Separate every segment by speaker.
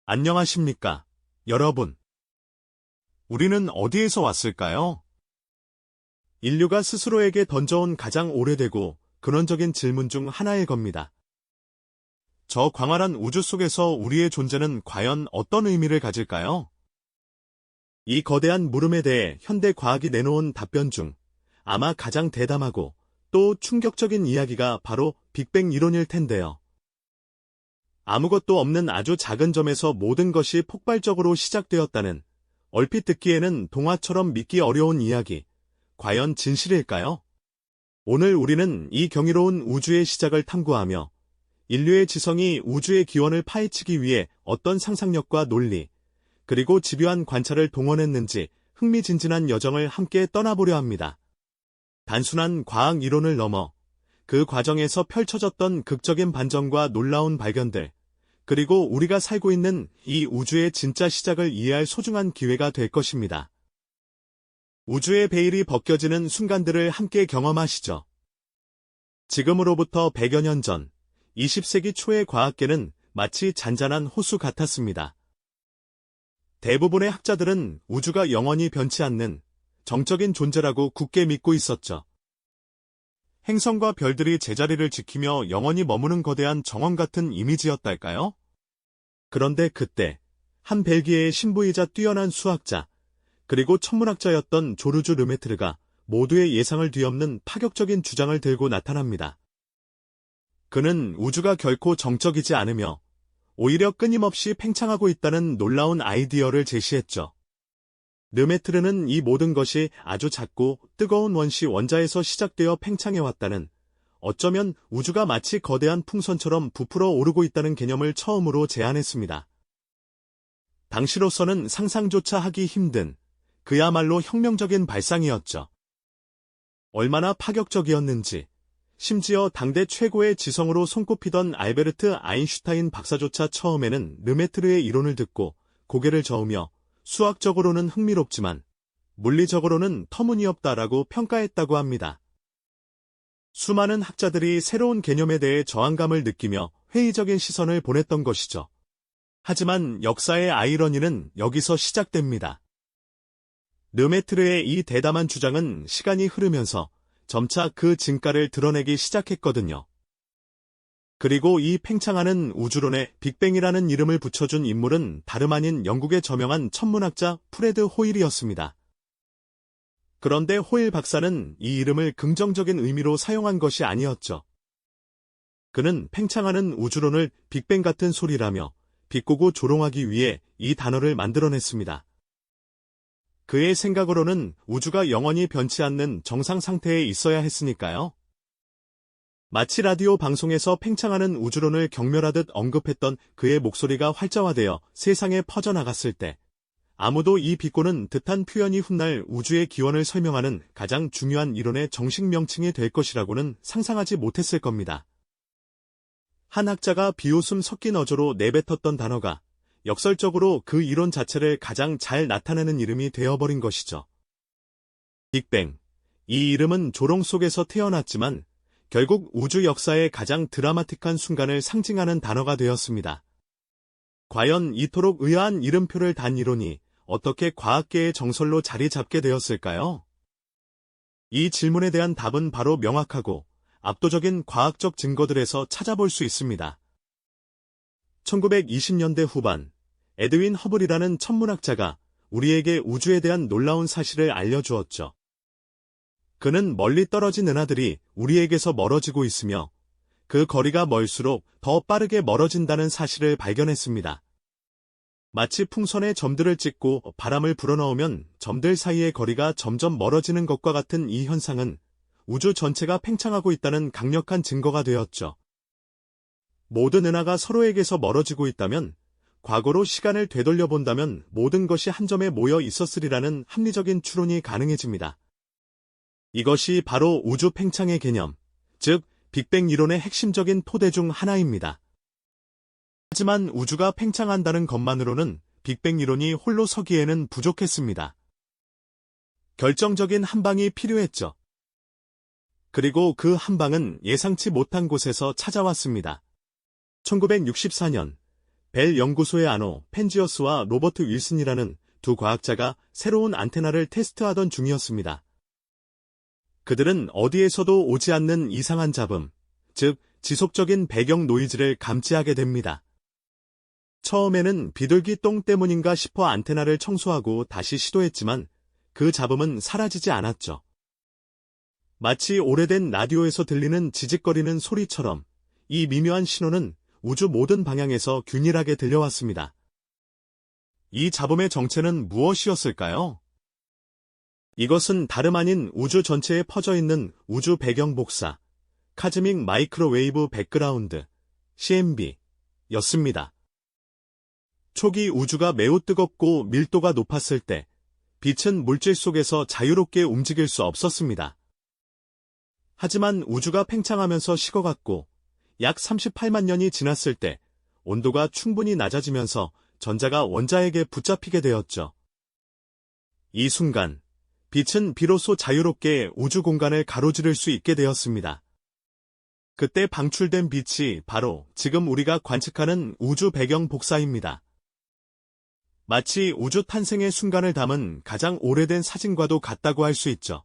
Speaker 1: 안녕하십니까, 여러분. 우리는 어디에서 왔을까요? 인류가 스스로에게 던져온 가장 오래되고 근원적인 질문 중 하나일 겁니다. 저 광활한 우주 속에서 우리의 존재는 과연 어떤 의미를 가질까요? 이 거대한 물음에 대해 현대 과학이 내놓은 답변 중 아마 가장 대담하고 또 충격적인 이야기가 바로 빅뱅 이론일 텐데요. 아무것도 없는 아주 작은 점에서 모든 것이 폭발적으로 시작되었다는 얼핏 듣기에는 동화처럼 믿기 어려운 이야기, 과연 진실일까요? 오늘 우리는 이 경이로운 우주의 시작을 탐구하며 인류의 지성이 우주의 기원을 파헤치기 위해 어떤 상상력과 논리, 그리고 집요한 관찰을 동원했는지 흥미진진한 여정을 함께 떠나보려 합니다. 단순한 과학 이론을 넘어 그 과정에서 펼쳐졌던 극적인 반전과 놀라운 발견들, 그리고 우리가 살고 있는 이 우주의 진짜 시작을 이해할 소중한 기회가 될 것입니다. 우주의 베일이 벗겨지는 순간들을 함께 경험하시죠. 지금으로부터 100여 년 전, 20세기 초의 과학계는 마치 잔잔한 호수 같았습니다. 대부분의 학자들은 우주가 영원히 변치 않는 정적인 존재라고 굳게 믿고 있었죠. 행성과 별들이 제자리를 지키며 영원히 머무는 거대한 정원 같은 이미지였달까요? 그런데 그때 한 벨기에의 신부이자 뛰어난 수학자, 그리고 천문학자였던 조르주 르메트르가 모두의 예상을 뒤엎는 파격적인 주장을 들고 나타납니다. 그는 우주가 결코 정적이지 않으며 오히려 끊임없이 팽창하고 있다는 놀라운 아이디어를 제시했죠. 르메트르는 이 모든 것이 아주 작고 뜨거운 원시 원자에서 시작되어 팽창해왔다는, 어쩌면 우주가 마치 거대한 풍선처럼 부풀어 오르고 있다는 개념을 처음으로 제안했습니다. 당시로서는 상상조차 하기 힘든, 그야말로 혁명적인 발상이었죠. 얼마나 파격적이었는지, 심지어 당대 최고의 지성으로 손꼽히던 알베르트 아인슈타인 박사조차 처음에는 르메트르의 이론을 듣고 고개를 저으며 수학적으로는 흥미롭지만 물리적으로는 터무니없다라고 평가했다고 합니다. 수많은 학자들이 새로운 개념에 대해 저항감을 느끼며 회의적인 시선을 보냈던 것이죠. 하지만 역사의 아이러니는 여기서 시작됩니다. 르메트르의 이 대담한 주장은 시간이 흐르면서 점차 그 진가를 드러내기 시작했거든요. 그리고 이 팽창하는 우주론에 빅뱅이라는 이름을 붙여준 인물은 다름 아닌 영국의 저명한 천문학자 프레드 호일이었습니다. 그런데 호일 박사는 이 이름을 긍정적인 의미로 사용한 것이 아니었죠. 그는 팽창하는 우주론을 빅뱅 같은 소리라며 비꼬고 조롱하기 위해 이 단어를 만들어냈습니다. 그의 생각으로는 우주가 영원히 변치 않는 정상 상태에 있어야 했으니까요. 마치 라디오 방송에서 팽창하는 우주론을 경멸하듯 언급했던 그의 목소리가 활자화되어 세상에 퍼져나갔을 때 아무도 이 비꼬는 듯한 표현이 훗날 우주의 기원을 설명하는 가장 중요한 이론의 정식 명칭이 될 것이라고는 상상하지 못했을 겁니다. 한 학자가 비웃음 섞인 어조로 내뱉었던 단어가 역설적으로 그 이론 자체를 가장 잘 나타내는 이름이 되어버린 것이죠. 빅뱅. 이 이름은 조롱 속에서 태어났지만 결국 우주 역사의 가장 드라마틱한 순간을 상징하는 단어가 되었습니다. 과연 이토록 의아한 이름표를 단 이론이 어떻게 과학계의 정설로 자리 잡게 되었을까요? 이 질문에 대한 답은 바로 명확하고 압도적인 과학적 증거들에서 찾아볼 수 있습니다. 1920년대 후반, 에드윈 허블이라는 천문학자가 우리에게 우주에 대한 놀라운 사실을 알려주었죠. 그는 멀리 떨어진 은하들이 우리에게서 멀어지고 있으며 그 거리가 멀수록 더 빠르게 멀어진다는 사실을 발견했습니다. 마치 풍선에 점들을 찍고 바람을 불어넣으면 점들 사이의 거리가 점점 멀어지는 것과 같은 이 현상은 우주 전체가 팽창하고 있다는 강력한 증거가 되었죠. 모든 은하가 서로에게서 멀어지고 있다면, 과거로 시간을 되돌려본다면 모든 것이 한 점에 모여 있었으리라는 합리적인 추론이 가능해집니다. 이것이 바로 우주 팽창의 개념, 즉 빅뱅 이론의 핵심적인 토대 중 하나입니다. 하지만 우주가 팽창한다는 것만으로는 빅뱅 이론이 홀로 서기에는 부족했습니다. 결정적인 한 방이 필요했죠. 그리고 그 한 방은 예상치 못한 곳에서 찾아왔습니다. 1964년 벨 연구소의 아노 펜지어스와 로버트 윌슨이라는 두 과학자가 새로운 안테나를 테스트하던 중이었습니다. 그들은 어디에서도 오지 않는 이상한 잡음, 즉 지속적인 배경 노이즈를 감지하게 됩니다. 처음에는 비둘기 똥 때문인가 싶어 안테나를 청소하고 다시 시도했지만 그 잡음은 사라지지 않았죠. 마치 오래된 라디오에서 들리는 지직거리는 소리처럼 이 미묘한 신호는 우주 모든 방향에서 균일하게 들려왔습니다. 이 잡음의 정체는 무엇이었을까요? 이것은 다름 아닌 우주 전체에 퍼져 있는 우주 배경 복사, 카즈믹 마이크로웨이브 백그라운드, CMB, 였습니다. 초기 우주가 매우 뜨겁고 밀도가 높았을 때 빛은 물질 속에서 자유롭게 움직일 수 없었습니다. 하지만 우주가 팽창하면서 식어갔고 약 38만 년이 지났을 때 온도가 충분히 낮아지면서 전자가 원자에게 붙잡히게 되었죠. 이 순간 빛은 비로소 자유롭게 우주 공간을 가로지를 수 있게 되었습니다. 그때 방출된 빛이 바로 지금 우리가 관측하는 우주 배경 복사입니다. 마치 우주 탄생의 순간을 담은 가장 오래된 사진과도 같다고 할 수 있죠.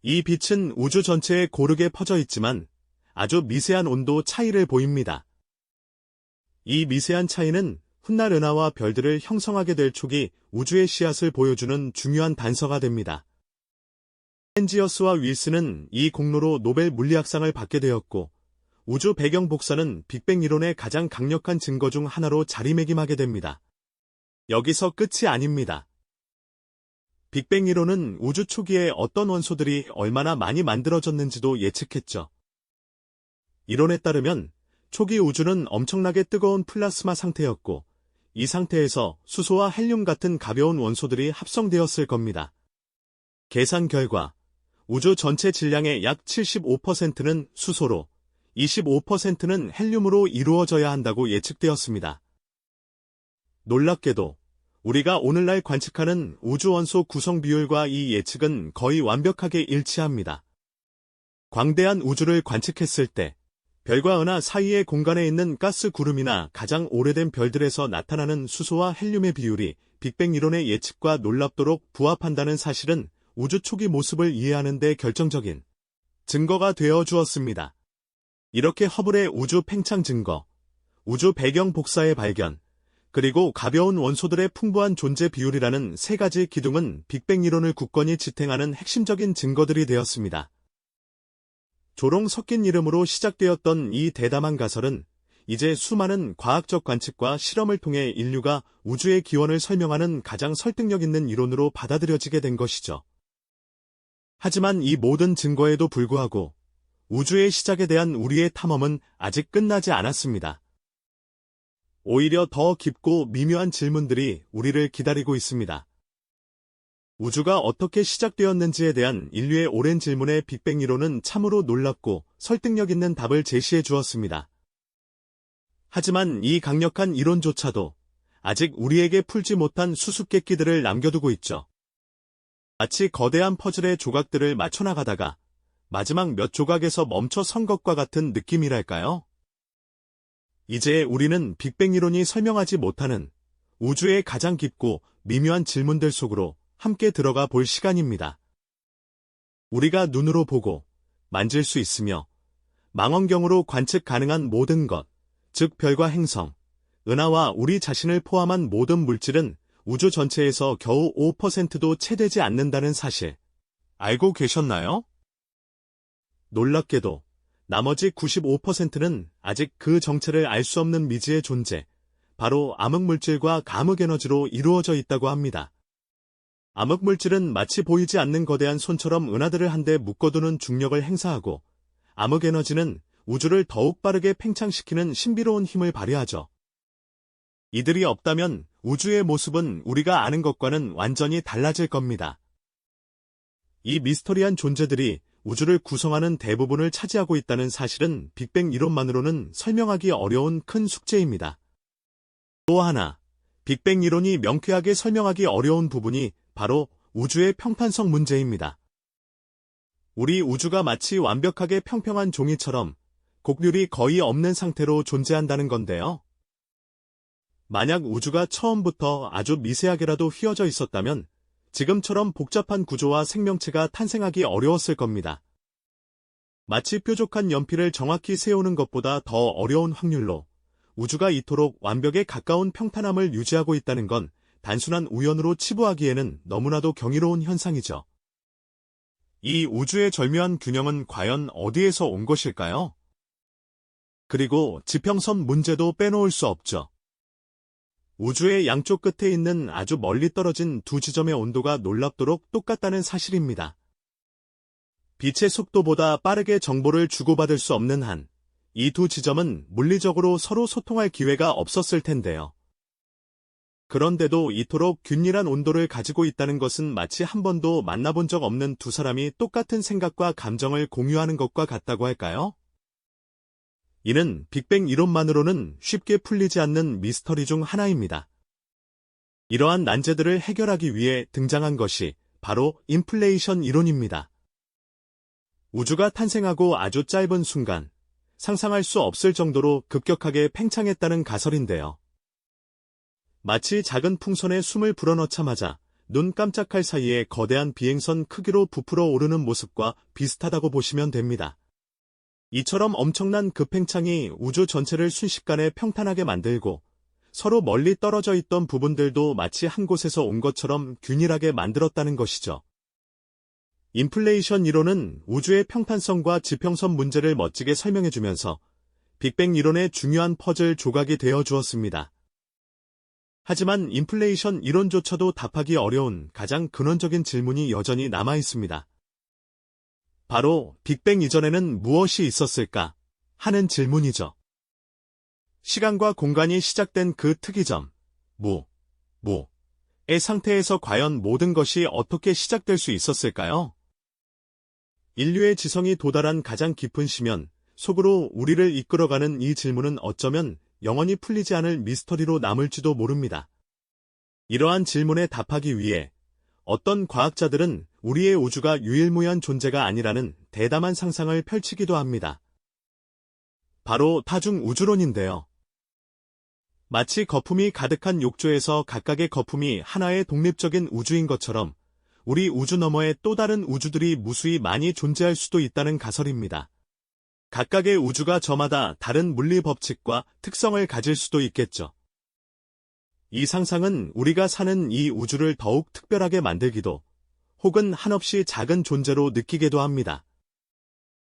Speaker 1: 이 빛은 우주 전체에 고르게 퍼져 있지만 아주 미세한 온도 차이를 보입니다. 이 미세한 차이는 훗날 은하와 별들을 형성하게 될 초기 우주의 씨앗을 보여주는 중요한 단서가 됩니다. 펜지어스와 윌슨은 이 공로로 노벨 물리학상을 받게 되었고 우주 배경 복사는 빅뱅 이론의 가장 강력한 증거 중 하나로 자리매김하게 됩니다. 여기서 끝이 아닙니다. 빅뱅 이론은 우주 초기에 어떤 원소들이 얼마나 많이 만들어졌는지도 예측했죠. 이론에 따르면 초기 우주는 엄청나게 뜨거운 플라스마 상태였고 이 상태에서 수소와 헬륨 같은 가벼운 원소들이 합성되었을 겁니다. 계산 결과 우주 전체 질량의 약 75%는 수소로 25%는 헬륨으로 이루어져야 한다고 예측되었습니다. 놀랍게도 우리가 오늘날 관측하는 우주 원소 구성 비율과 이 예측은 거의 완벽하게 일치합니다. 광대한 우주를 관측했을 때 별과 은하 사이의 공간에 있는 가스 구름이나 가장 오래된 별들에서 나타나는 수소와 헬륨의 비율이 빅뱅 이론의 예측과 놀랍도록 부합한다는 사실은 우주 초기 모습을 이해하는 데 결정적인 증거가 되어 주었습니다. 이렇게 허블의 우주 팽창 증거, 우주 배경 복사의 발견, 그리고 가벼운 원소들의 풍부한 존재 비율이라는 세 가지 기둥은 빅뱅 이론을 굳건히 지탱하는 핵심적인 증거들이 되었습니다. 조롱 섞인 이름으로 시작되었던 이 대담한 가설은 이제 수많은 과학적 관측과 실험을 통해 인류가 우주의 기원을 설명하는 가장 설득력 있는 이론으로 받아들여지게 된 것이죠. 하지만 이 모든 증거에도 불구하고 우주의 시작에 대한 우리의 탐험은 아직 끝나지 않았습니다. 오히려 더 깊고 미묘한 질문들이 우리를 기다리고 있습니다. 우주가 어떻게 시작되었는지에 대한 인류의 오랜 질문에 빅뱅 이론은 참으로 놀랍고 설득력 있는 답을 제시해 주었습니다. 하지만 이 강력한 이론조차도 아직 우리에게 풀지 못한 수수께끼들을 남겨두고 있죠. 마치 거대한 퍼즐의 조각들을 맞춰나가다가 마지막 몇 조각에서 멈춰 선 것과 같은 느낌이랄까요? 이제 우리는 빅뱅 이론이 설명하지 못하는 우주의 가장 깊고 미묘한 질문들 속으로 함께 들어가 볼 시간입니다. 우리가 눈으로 보고 만질 수 있으며 망원경으로 관측 가능한 모든 것, 즉 별과 행성, 은하와 우리 자신을 포함한 모든 물질은 우주 전체에서 겨우 5%도 채 되지 않는다는 사실, 알고 계셨나요? 놀랍게도 나머지 95%는 아직 그 정체를 알 수 없는 미지의 존재, 바로 암흑물질과 감흑에너지로 이루어져 있다고 합니다. 암흑물질은 마치 보이지 않는 거대한 손처럼 은하들을 한데 묶어두는 중력을 행사하고 암흑에너지는 우주를 더욱 빠르게 팽창시키는 신비로운 힘을 발휘하죠. 이들이 없다면 우주의 모습은 우리가 아는 것과는 완전히 달라질 겁니다. 이 미스터리한 존재들이 우주를 구성하는 대부분을 차지하고 있다는 사실은 빅뱅 이론만으로는 설명하기 어려운 큰 숙제입니다. 또 하나, 빅뱅 이론이 명쾌하게 설명하기 어려운 부분이 바로 우주의 평판성 문제입니다. 우리 우주가 마치 완벽하게 평평한 종이처럼 곡률이 거의 없는 상태로 존재한다는 건데요. 만약 우주가 처음부터 아주 미세하게라도 휘어져 있었다면 지금처럼 복잡한 구조와 생명체가 탄생하기 어려웠을 겁니다. 마치 뾰족한 연필을 정확히 세우는 것보다 더 어려운 확률로 우주가 이토록 완벽에 가까운 평탄함을 유지하고 있다는 건 단순한 우연으로 치부하기에는 너무나도 경이로운 현상이죠. 이 우주의 절묘한 균형은 과연 어디에서 온 것일까요? 그리고 지평선 문제도 빼놓을 수 없죠. 우주의 양쪽 끝에 있는 아주 멀리 떨어진 두 지점의 온도가 놀랍도록 똑같다는 사실입니다. 빛의 속도보다 빠르게 정보를 주고받을 수 없는 한, 이 두 지점은 물리적으로 서로 소통할 기회가 없었을 텐데요. 그런데도 이토록 균일한 온도를 가지고 있다는 것은 마치 한 번도 만나본 적 없는 두 사람이 똑같은 생각과 감정을 공유하는 것과 같다고 할까요? 이는 빅뱅 이론만으로는 쉽게 풀리지 않는 미스터리 중 하나입니다. 이러한 난제들을 해결하기 위해 등장한 것이 바로 인플레이션 이론입니다. 우주가 탄생하고 아주 짧은 순간, 상상할 수 없을 정도로 급격하게 팽창했다는 가설인데요. 마치 작은 풍선에 숨을 불어넣자마자 눈 깜짝할 사이에 거대한 비행선 크기로 부풀어 오르는 모습과 비슷하다고 보시면 됩니다. 이처럼 엄청난 급팽창이 우주 전체를 순식간에 평탄하게 만들고 서로 멀리 떨어져 있던 부분들도 마치 한 곳에서 온 것처럼 균일하게 만들었다는 것이죠. 인플레이션 이론은 우주의 평탄성과 지평선 문제를 멋지게 설명해주면서 빅뱅 이론의 중요한 퍼즐 조각이 되어 주었습니다. 하지만 인플레이션 이론조차도 답하기 어려운 가장 근원적인 질문이 여전히 남아 있습니다. 바로 빅뱅 이전에는 무엇이 있었을까 하는 질문이죠. 시간과 공간이 시작된 그 특이점, 무의 상태에서 과연 모든 것이 어떻게 시작될 수 있었을까요? 인류의 지성이 도달한 가장 깊은 심연, 속으로 우리를 이끌어가는 이 질문은 어쩌면 영원히 풀리지 않을 미스터리로 남을지도 모릅니다. 이러한 질문에 답하기 위해 어떤 과학자들은 우리의 우주가 유일무이한 존재가 아니라는 대담한 상상을 펼치기도 합니다. 바로 다중 우주론인데요. 마치 거품이 가득한 욕조에서 각각의 거품이 하나의 독립적인 우주인 것처럼 우리 우주 너머에 또 다른 우주들이 무수히 많이 존재할 수도 있다는 가설입니다. 각각의 우주가 저마다 다른 물리 법칙과 특성을 가질 수도 있겠죠. 이 상상은 우리가 사는 이 우주를 더욱 특별하게 만들기도 혹은 한없이 작은 존재로 느끼게도 합니다.